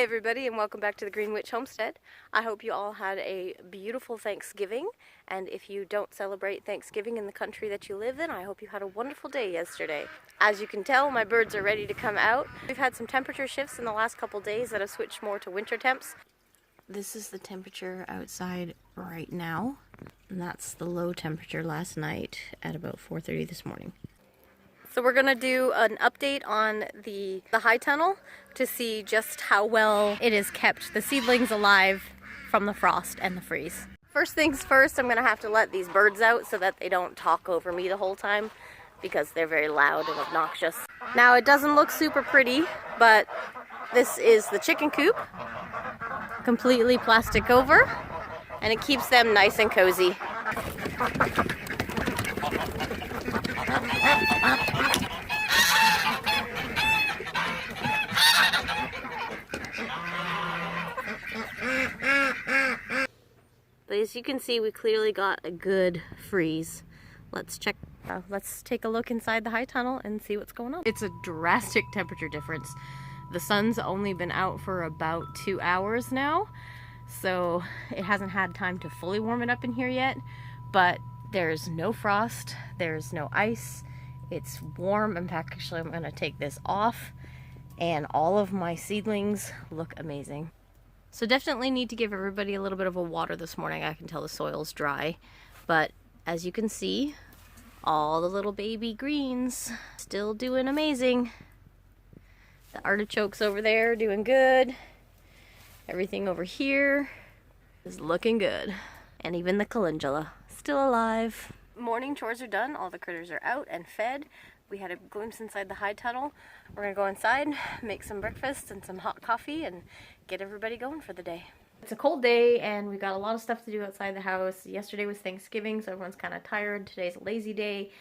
everybody, and welcome back to the Green Witch Homestead. I hope you all had a beautiful Thanksgiving, and if you don't celebrate Thanksgiving in the country that you live in, I hope you had a wonderful day yesterday. As you can tell, my birds are ready to come out. We've had some temperature shifts in the last couple days that have switched more to winter temps. This is the temperature outside right now, and that's the low temperature last night at about 4:30 this morning. So we're going to do an update on the high tunnel to see just how well it has kept the seedlings alive from the frost and the freeze. First things first, I'm going to have to let these birds out so that they don't talk over me the whole time because they're very loud and obnoxious. Now it doesn't look super pretty, but this is the chicken coop, completely plastic over, and it keeps them nice and cozy. But as you can see, we clearly got a good freeze. Let's take a look inside the high tunnel and see what's going on. It's a drastic temperature difference. The sun's only been out for about 2 hours now, so it hasn't had time to fully warm it up in here yet, but there's no frost, there's no ice, it's warm. In fact, actually, I'm gonna take this off, and all of my seedlings look amazing. So definitely need to give everybody a little bit of a water this morning. I can tell the soil's dry, but as you can see, all the little baby greens still doing amazing. The artichokes over there doing good. Everything over here is looking good. And even the calendula still alive. Morning chores are done. All the critters are out and fed. We had a glimpse inside the high tunnel. We're gonna go inside, make some breakfast and some hot coffee and get everybody going for the day. It's a cold day and we got a lot of stuff to do outside the house. Yesterday was Thanksgiving, so everyone's kind of tired. Today's a lazy day,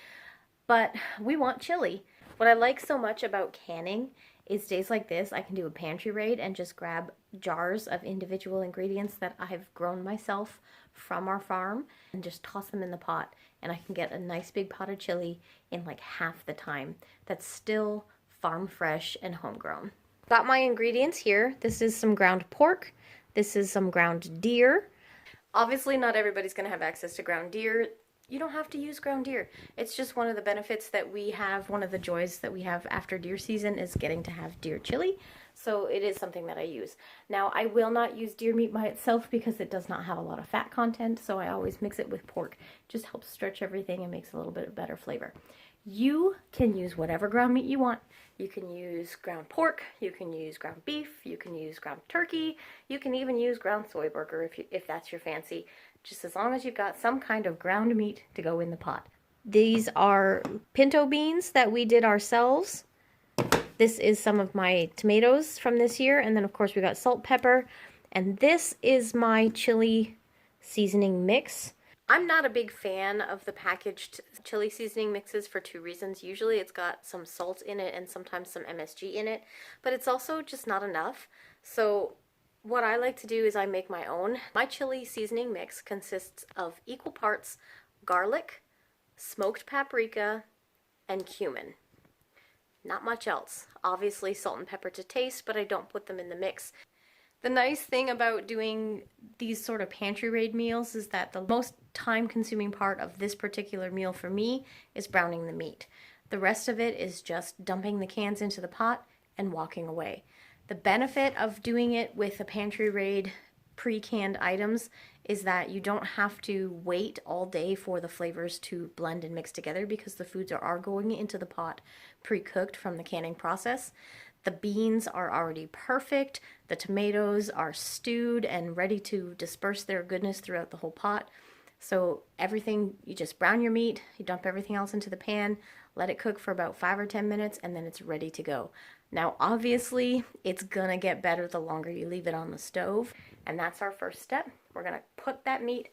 but we want chili. What I like so much about canning is days like this, I can do a pantry raid and just grab jars of individual ingredients that I've grown myself from our farm and just toss them in the pot, and I can get a nice big pot of chili in like half the time. That's still farm fresh and homegrown. Got my ingredients here. This is some ground pork. This is some ground deer. Obviously not everybody's gonna have access to ground deer. You don't have to use ground deer. It's just one of the benefits that we have, one of the joys that we have after deer season is getting to have deer chili. So it is something that I use. Now I will not use deer meat by itself because it does not have a lot of fat content, so I always mix it with pork. It just helps stretch everything and makes a little bit of better flavor. You can use whatever ground meat you want. You can use ground pork, you can use ground beef, you can use ground turkey, you can even use ground soy burger if that's your fancy, just as long as you've got some kind of ground meat to go in the pot. These are pinto beans that we did ourselves. This is some of my tomatoes from this year, and then of course we got salt, pepper, and this is my chili seasoning mix. I'm not a big fan of the packaged chili seasoning mixes for two reasons. Usually it's got some salt in it and sometimes some MSG in it, but it's also just not enough. So what I like to do is I make my own. My chili seasoning mix consists of equal parts garlic, smoked paprika, and cumin. Not much else. Obviously salt and pepper to taste, but I don't put them in the mix. The nice thing about doing these sort of pantry raid meals is that the most time-consuming part of this particular meal for me is browning the meat. The rest of it is just dumping the cans into the pot and walking away. The benefit of doing it with a pantry raid pre-canned items is that you don't have to wait all day for the flavors to blend and mix together because the foods are going into the pot pre-cooked from the canning process. The beans are already perfect. The tomatoes are stewed and ready to disperse their goodness throughout the whole pot. So everything, you just brown your meat, you dump everything else into the pan, let it cook for about 5 or 10 minutes, and then it's ready to go. Now, obviously, it's gonna get better the longer you leave it on the stove, and that's our first step. We're gonna put that meat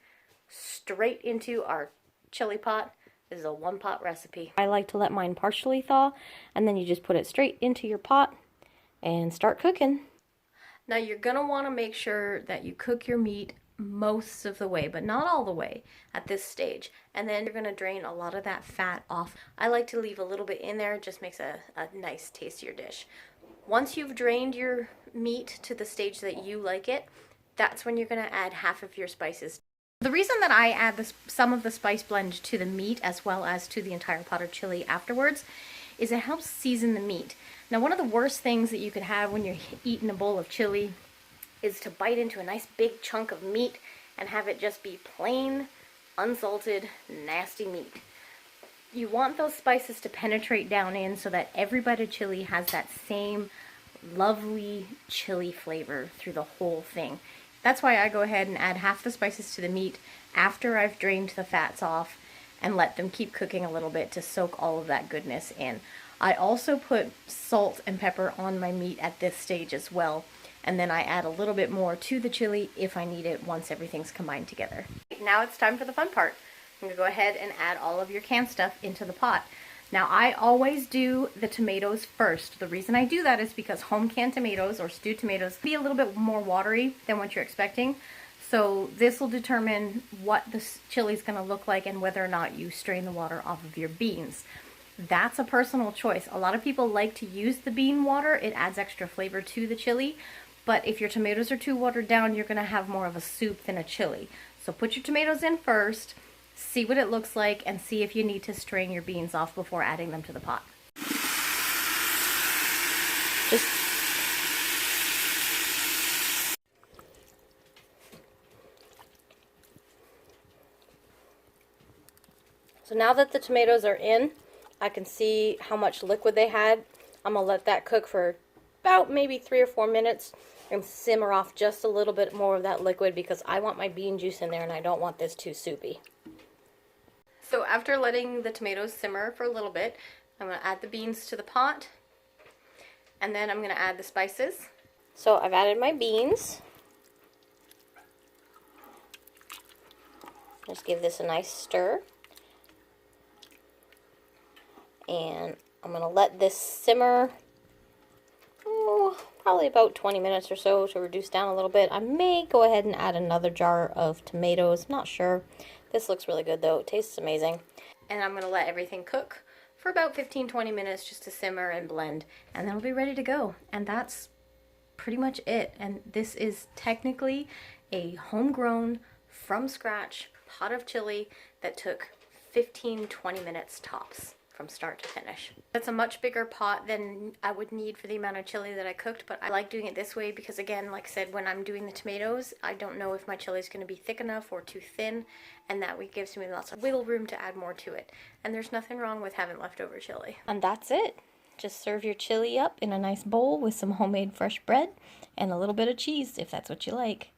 straight into our chili pot. This is a one-pot recipe. I like to let mine partially thaw, and then you just put it straight into your pot and start cooking. Now you're gonna wanna make sure that you cook your meat most of the way, but not all the way at this stage. And then you're gonna drain a lot of that fat off. I like to leave a little bit in there, it just makes a nice tastier dish. Once you've drained your meat to the stage that you like it, that's when you're going to add half of your spices. The reason that I add some of the spice blend to the meat as well as to the entire pot of chili afterwards is it helps season the meat. Now, one of the worst things that you could have when you're eating a bowl of chili is to bite into a nice big chunk of meat and have it just be plain, unsalted, nasty meat. You want those spices to penetrate down in so that every bite of chili has that same lovely chili flavor through the whole thing. That's why I go ahead and add half the spices to the meat after I've drained the fats off and let them keep cooking a little bit to soak all of that goodness in. I also put salt and pepper on my meat at this stage as well, and then I add a little bit more to the chili if I need it once everything's combined together. Now it's time for the fun part. I'm going to go ahead and add all of your canned stuff into the pot. Now, I always do the tomatoes first. The reason I do that is because home canned tomatoes or stewed tomatoes be a little bit more watery than what you're expecting. So this will determine what the chili is going to look like and whether or not you strain the water off of your beans. That's a personal choice. A lot of people like to use the bean water. It adds extra flavor to the chili. But if your tomatoes are too watered down, you're going to have more of a soup than a chili. So put your tomatoes in first. See what it looks like and see if you need to strain your beans off before adding them to the pot. So now that the tomatoes are in, I can see how much liquid they had. I'm going to let that cook for about maybe 3 or 4 minutes and simmer off just a little bit more of that liquid because I want my bean juice in there and I don't want this too soupy. So after letting the tomatoes simmer for a little bit, I'm going to add the beans to the pot, and then I'm going to add the spices. So I've added my beans. Just give this a nice stir. And I'm going to let this simmer, probably about 20 minutes or so to reduce down a little bit. I may go ahead and add another jar of tomatoes, I'm not sure. This looks really good though, it tastes amazing. And I'm going to let everything cook for about 15-20 minutes just to simmer and blend, and then it'll be ready to go. And that's pretty much it. And this is technically a homegrown, from scratch pot of chili that took 15-20 minutes tops from start to finish. That's a much bigger pot than I would need for the amount of chili that I cooked, but I like doing it this way because, again, like I said, when I'm doing the tomatoes, I don't know if my chili is going to be thick enough or too thin, and that gives me lots of wiggle room to add more to it. And there's nothing wrong with having leftover chili. And that's it. Just serve your chili up in a nice bowl with some homemade fresh bread and a little bit of cheese if that's what you like.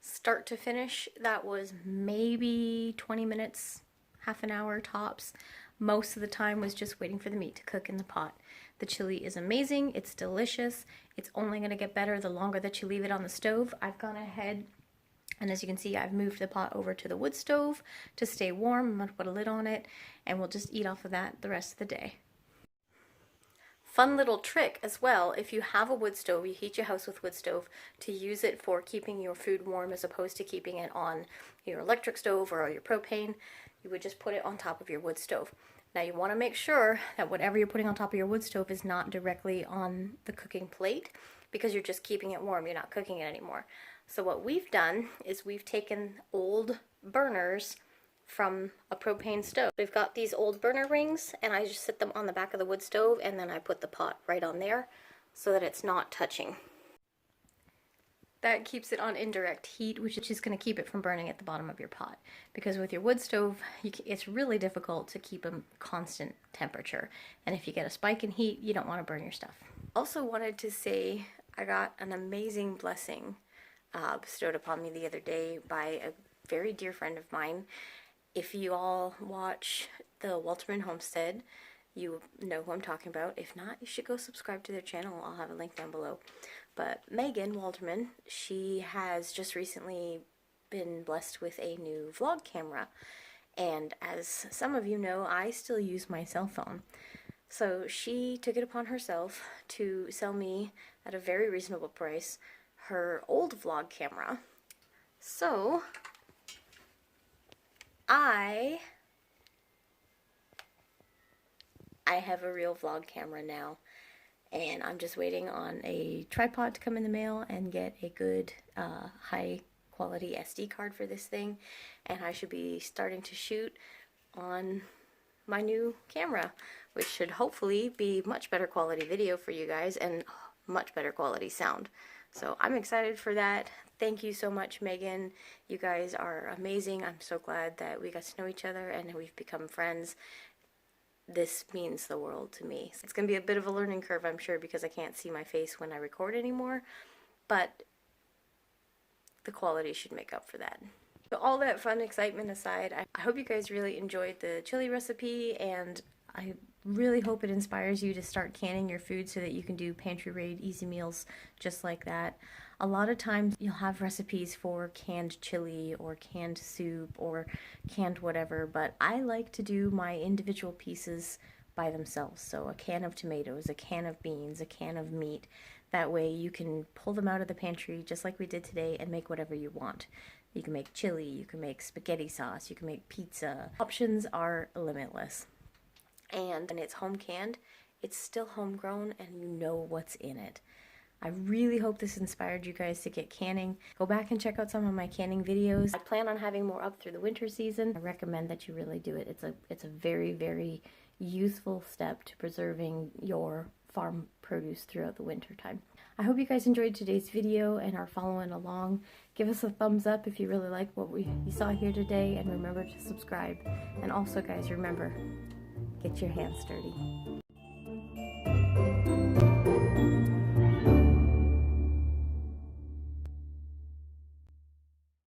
Start to finish, that was maybe 20 minutes, half an hour tops. Most of the time was just waiting for the meat to cook in the pot. The chili is amazing, it's delicious, it's only going to get better the longer that you leave it on the stove. I've gone ahead, and as you can see, I've moved the pot over to the wood stove to stay warm. I'm going to put a lid on it, and we'll just eat off of that the rest of the day. Fun little trick as well, if you have a wood stove, you heat your house with wood stove, to use it for keeping your food warm as opposed to keeping it on your electric stove or your propane. You would just put it on top of your wood stove. Now you want to make sure that whatever you're putting on top of your wood stove is not directly on the cooking plate, because you're just keeping it warm, you're not cooking it anymore. So what we've done is we've taken old burners from a propane stove. We've got these old burner rings, and I just sit them on the back of the wood stove, and then I put the pot right on there so that it's not touching. That keeps it on indirect heat, which is just going to keep it from burning at the bottom of your pot. Because with your wood stove, it's really difficult to keep a constant temperature. And if you get a spike in heat, you don't want to burn your stuff. Also wanted to say I got an amazing blessing bestowed upon me the other day by a very dear friend of mine. If you all watch the Walterman Homestead, you know who I'm talking about. If not, you should go subscribe to their channel. I'll have a link down below. But Megan Walterman, she has just recently been blessed with a new vlog camera. And as some of you know, I still use my cell phone. So she took it upon herself to sell me, at a very reasonable price, her old vlog camera. So I have a real vlog camera now. And I'm just waiting on a tripod to come in the mail and get a good high quality SD card for this thing, and I should be starting to shoot on my new camera, which should hopefully be much better quality video for you guys and much better quality sound. So I'm excited for that. Thank you so much, Megan. You guys are amazing. I'm so glad that we got to know each other and we've become friends. This means the world to me. It's going to be a bit of a learning curve, I'm sure, because I can't see my face when I record anymore, but the quality should make up for that. So all that fun excitement aside, I hope you guys really enjoyed the chili recipe, and I really hope it inspires you to start canning your food so that you can do pantry raid easy meals just like that. A lot of times you'll have recipes for canned chili or canned soup or canned whatever, but I like to do my individual pieces by themselves. So a can of tomatoes, a can of beans, a can of meat. That way you can pull them out of the pantry just like we did today and make whatever you want. You can make chili, you can make spaghetti sauce, you can make pizza. Options are limitless. And when it's home canned, it's still homegrown and you know what's in it. I really hope this inspired you guys to get canning. Go back and check out some of my canning videos. I plan on having more up through the winter season. I recommend that you really do it. It's a very, very useful step to preserving your farm produce throughout the winter time. I hope you guys enjoyed today's video and are following along. Give us a thumbs up if you really like what you saw here today, and remember to subscribe. And also, guys, remember, get your hands dirty.